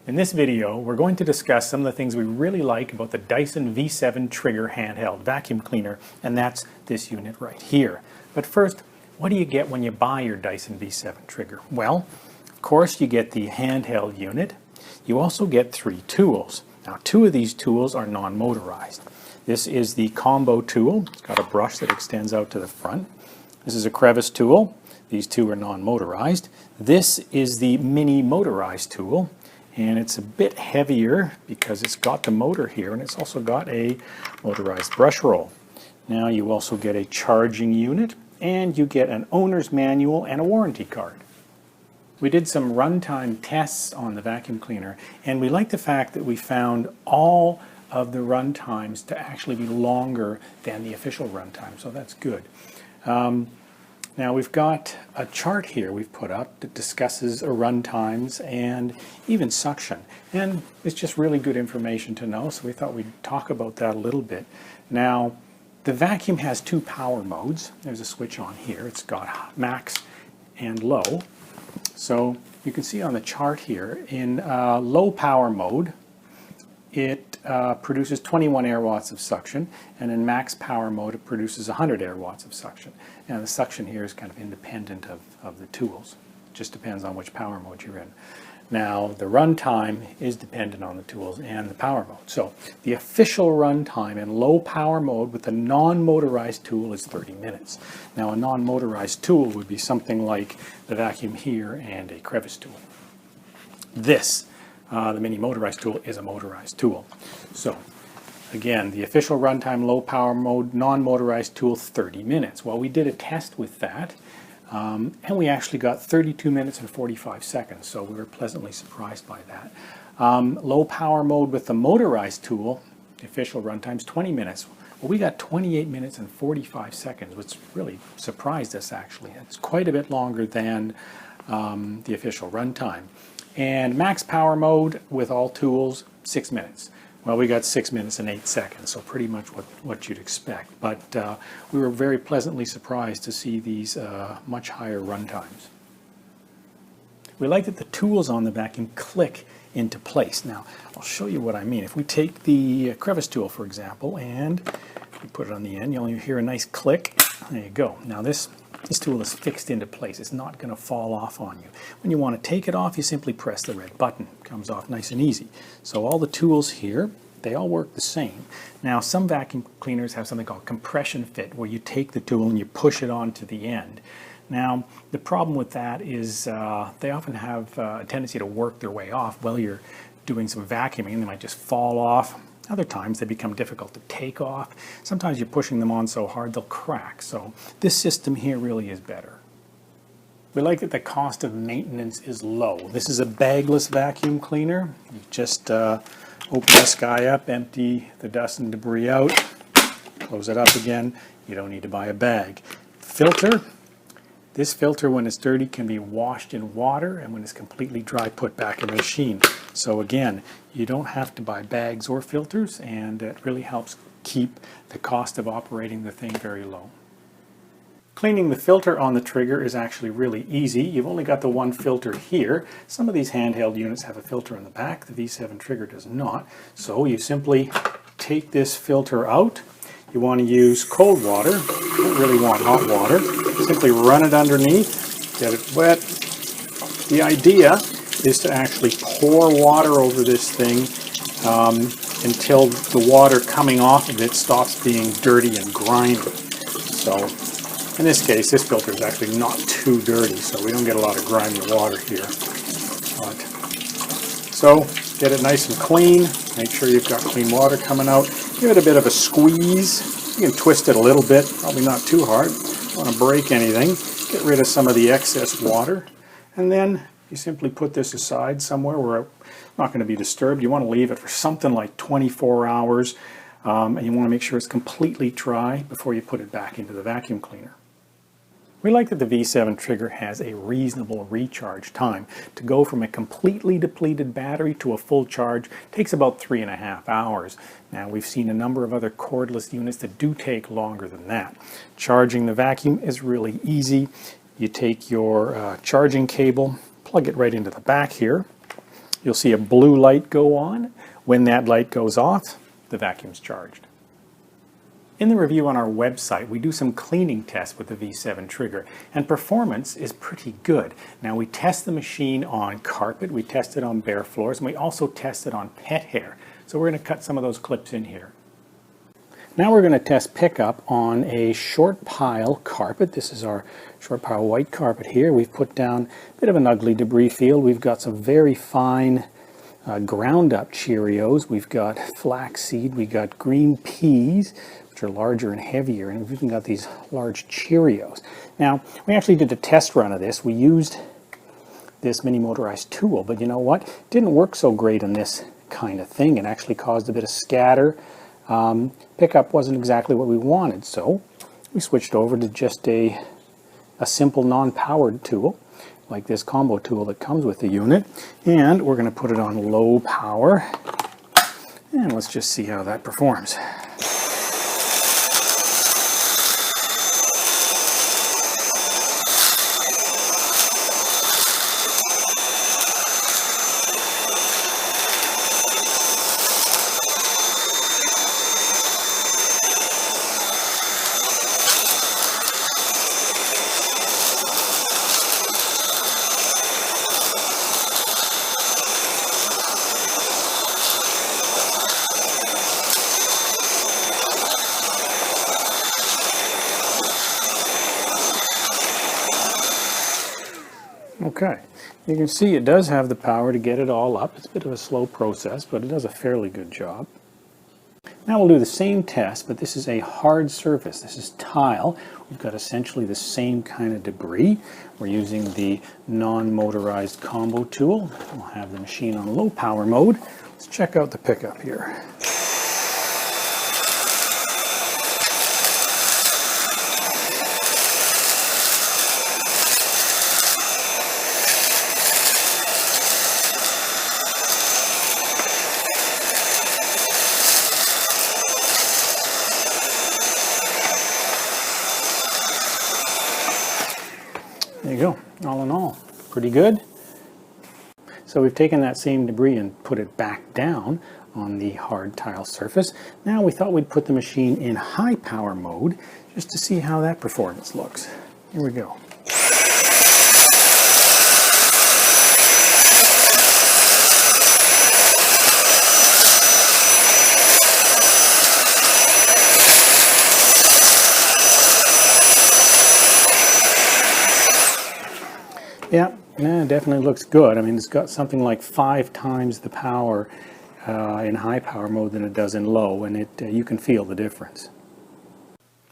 In this video, we're going to discuss some of the things we really like about the Dyson V7 Trigger handheld vacuum cleaner, and that's this unit right here. But first, what do you get when you buy your Dyson V7 Trigger? Well, of course, you get the handheld unit. You also get 3 tools. Now, 2 of these tools are non-motorized. This is the combo tool. It's got a brush that extends out to the front. This is a crevice tool. These 2 are non-motorized. This is the mini motorized tool, and it's a bit heavier because it's got the motor here, and it's also got a motorized brush roll. Now you also get a charging unit, and you get an owner's manual and a warranty card. We did some runtime tests on the vacuum cleaner, and we like the fact that we found all of the runtimes to actually be longer than the official runtime, so that's good. Now we've got a chart here we've put up that discusses runtimes and even suction, and it's just really good information to know, so we thought we'd talk about that a little bit. Now the vacuum has 2 power modes. There's a switch on here. It's got max and low. So you can see on the chart here, in low power mode, it produces 21 air watts of suction, and in max power mode it produces 100 air watts of suction. Now the suction here is kind of independent of the tools. It just depends on which power mode you're in. Now the runtime is dependent on the tools and the power mode. So the official runtime in low power mode with a non-motorized tool is 30 minutes. Now a non-motorized tool would be something like the vacuum here and a crevice tool. This the mini motorized tool is a motorized tool. So again, the official runtime low power mode non-motorized tool 30 minutes. Well, we did a test with that and we actually got 32 minutes and 45 seconds, so we were pleasantly surprised by that. Low power mode with the motorized tool, the official runtime's 20 minutes. Well, we got 28 minutes and 45 seconds, which really surprised us actually. It's quite a bit longer than the official runtime. And max power mode with all tools, 6 minutes. Well, we got 6 minutes and 8 seconds, so pretty much what you'd expect. But we were very pleasantly surprised to see these much higher runtimes. We like that the tools on the vacuum click into place. Now, I'll show you what I mean. If we take the crevice tool, for example, and we put it on the end, you'll hear a nice click. There you go. Now this tool is fixed into place. It's not going to fall off on you. When you want to take it off, you simply press the red button. It comes off nice and easy. So all the tools here, they all work the same. Now some vacuum cleaners have something called compression fit, where you take the tool and you push it onto the end. Now the problem with that is they often have a tendency to work their way off while you're doing some vacuuming, and they might just fall off. Other times they become difficult to take off. Sometimes you're pushing them on so hard they'll crack. So this system here really is better. We like that the cost of maintenance is low. This is a bagless vacuum cleaner. You just open this guy up, empty the dust and debris out, close it up again. You don't need to buy a bag. Filter. This filter, when it's dirty, can be washed in water, and when it's completely dry, put back in the machine. So again, you don't have to buy bags or filters, and it really helps keep the cost of operating the thing very low. Cleaning the filter on the trigger is actually really easy. You've only got the one filter here. Some of these handheld units have a filter in the back. The V7 Trigger does not. So you simply take this filter out. You want to use cold water. You don't really want hot water. Simply run it underneath, get it wet. The idea is to actually pour water over this thing until the water coming off of it stops being dirty and grimy. So in this case, this filter is actually not too dirty, so we don't get a lot of grimy water here. So get it nice and clean. Make sure you've got clean water coming out. Give it a bit of a squeeze. You can twist it a little bit, probably not too hard. Don't want to break anything. Get rid of some of the excess water. And then you simply put this aside somewhere where it's not going to be disturbed. You want to leave it for something like 24 hours. And you want to make sure it's completely dry before you put it back into the vacuum cleaner. We like that the V7 Trigger has a reasonable recharge time. To go from a completely depleted battery to a full charge takes about 3.5 hours. Now we've seen a number of other cordless units that do take longer than that. Charging the vacuum is really easy. You take your charging cable, plug it right into the back here. You'll see a blue light go on. When that light goes off, the vacuum's charged. In the review on our website, we do some cleaning tests with the V7 trigger, and performance is pretty good. Now, we test the machine on carpet, we test it on bare floors, and we also test it on pet hair. So we're going to cut some of those clips in here. Now we're going to test pickup on a short pile carpet. This is our short pile white carpet here. We've put down a bit of an ugly debris field. We've got some very fine ground up Cheerios. We've got flaxseed. We've got green peas, which are larger and heavier. And we've even got these large Cheerios. Now, we actually did a test run of this. We used this mini motorized tool, but you know what? It didn't work so great on this kind of thing. It actually caused a bit of scatter. Pickup wasn't exactly what we wanted, so we switched over to just a simple non-powered tool, like this combo tool that comes with the unit, and we're going to put it on low power, and let's just see how that performs. Okay, you can see it does have the power to get it all up. It's a bit of a slow process, but it does a fairly good job. Now we'll do the same test, but this is a hard surface. This is tile. We've got essentially the same kind of debris. We're using the non-motorized combo tool. We'll have the machine on low power mode. Let's check out the pickup here. There you go. All in all, pretty good. So we've taken that same debris and put it back down on the hard tile surface. Now we thought we'd put the machine in high power mode just to see how that performance looks. Here we go. Yeah, it definitely looks good. I mean, it's got something like 5 times the power in high power mode than it does in low, and you can feel the difference.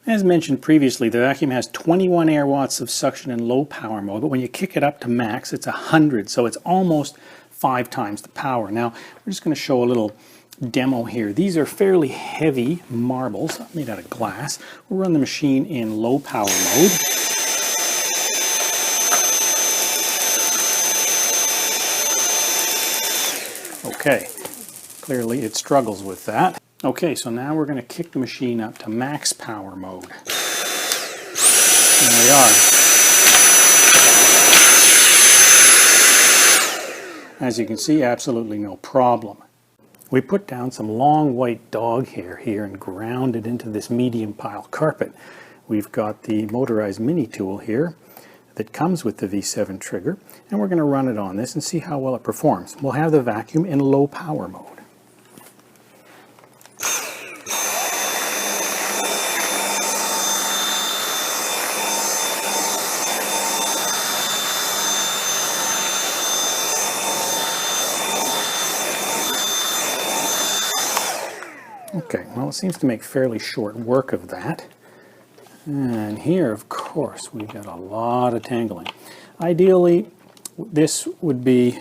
As mentioned previously, the vacuum has 21 air watts of suction in low power mode, but when you kick it up to max, it's 100, so it's almost 5 times the power. Now, we're just going to show a little demo here. These are fairly heavy marbles made out of glass. We'll run the machine in low power mode. Okay, clearly it struggles with that. Okay, so now we're going to kick the machine up to max power mode. There we are. As you can see, absolutely no problem. We put down some long white dog hair here and ground it into this medium pile carpet. We've got the motorized mini tool here that comes with the V7 trigger, and we're going to run it on this and see how well it performs. We'll have the vacuum in low power mode. Okay, well, it seems to make fairly short work of that. And here, of course, we've got a lot of tangling. Ideally, this would be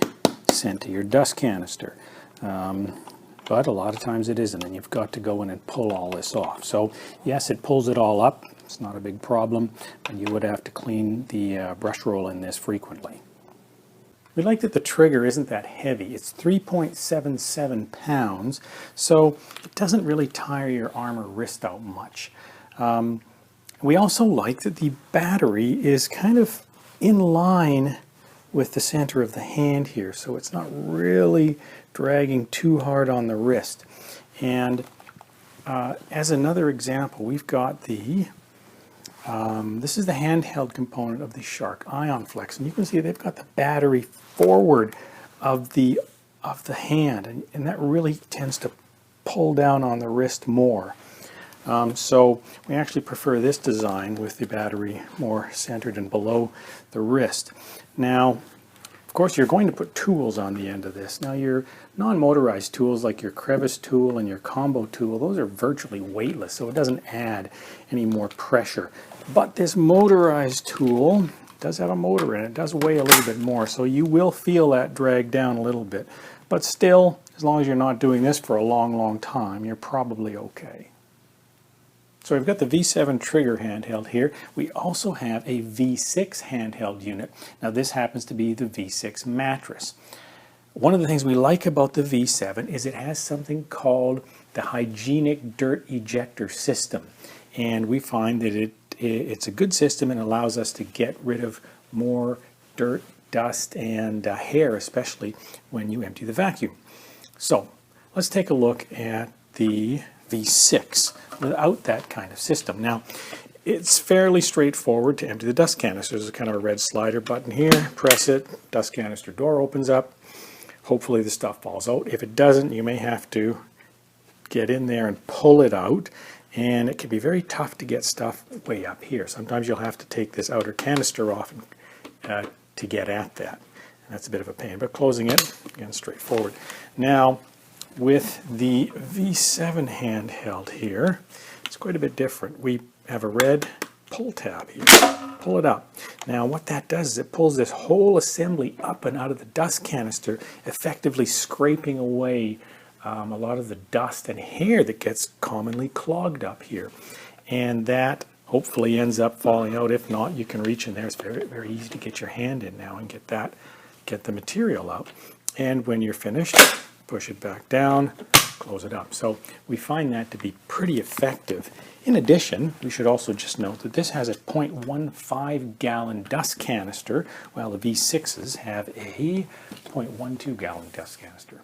sent to your dust canister, but a lot of times it isn't, and you've got to go in and pull all this off. So, yes, it pulls it all up. It's not a big problem, but you would have to clean the brush roll in this frequently. We like that the trigger isn't that heavy. It's 3.77 pounds, so it doesn't really tire your arm or wrist out much. We also like that the battery is kind of in line with the center of the hand here, so it's not really dragging too hard on the wrist. And as another example, we've got the this is the handheld component of the Shark Ion Flex, and you can see they've got the battery forward of the hand, and that really tends to pull down on the wrist more. So we actually prefer this design with the battery more centered and below the wrist. Now, of course, you're going to put tools on the end of this. Now, your non-motorized tools like your crevice tool and your combo tool, those are virtually weightless, so it doesn't add any more pressure. But this motorized tool does have a motor in it. It does weigh a little bit more, so you will feel that drag down a little bit. But still, as long as you're not doing this for a long, long time, you're probably okay. So we've got the V7 trigger handheld here. We also have a V6 handheld unit. Now this happens to be the V6 mattress. One of the things we like about the V7 is it has something called the hygienic dirt ejector system. And we find that it's a good system and allows us to get rid of more dirt, dust, and hair, especially when you empty the vacuum. So let's take a look at the V6 without that kind of system. Now, it's fairly straightforward to empty the dust canister. There's kind of a red slider button here. Press it, dust canister door opens up. Hopefully the stuff falls out. If it doesn't, you may have to get in there and pull it out. And it can be very tough to get stuff way up here. Sometimes you'll have to take this outer canister off to get at that. And that's a bit of a pain, but closing it, again, straightforward. Now, with the V7 handheld here, it's quite a bit different. We have a red pull tab here. Pull it up. Now, what that does is it pulls this whole assembly up and out of the dust canister, effectively scraping away a lot of the dust and hair that gets commonly clogged up here. And that hopefully ends up falling out. If not, you can reach in there. It's very, very easy to get your hand in now and get the material out. And when you're finished, push it back down, close it up. So we find that to be pretty effective. In addition, we should also just note that this has a 0.15 gallon dust canister, while the V6s have a 0.12 gallon dust canister.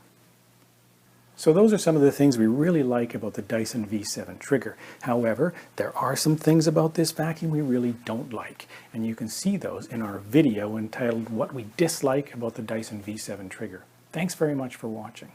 So those are some of the things we really like about the Dyson V7 trigger. However, there are some things about this vacuum we really don't like, and you can see those in our video entitled What We Dislike About the Dyson V7 Trigger. Thanks very much for watching.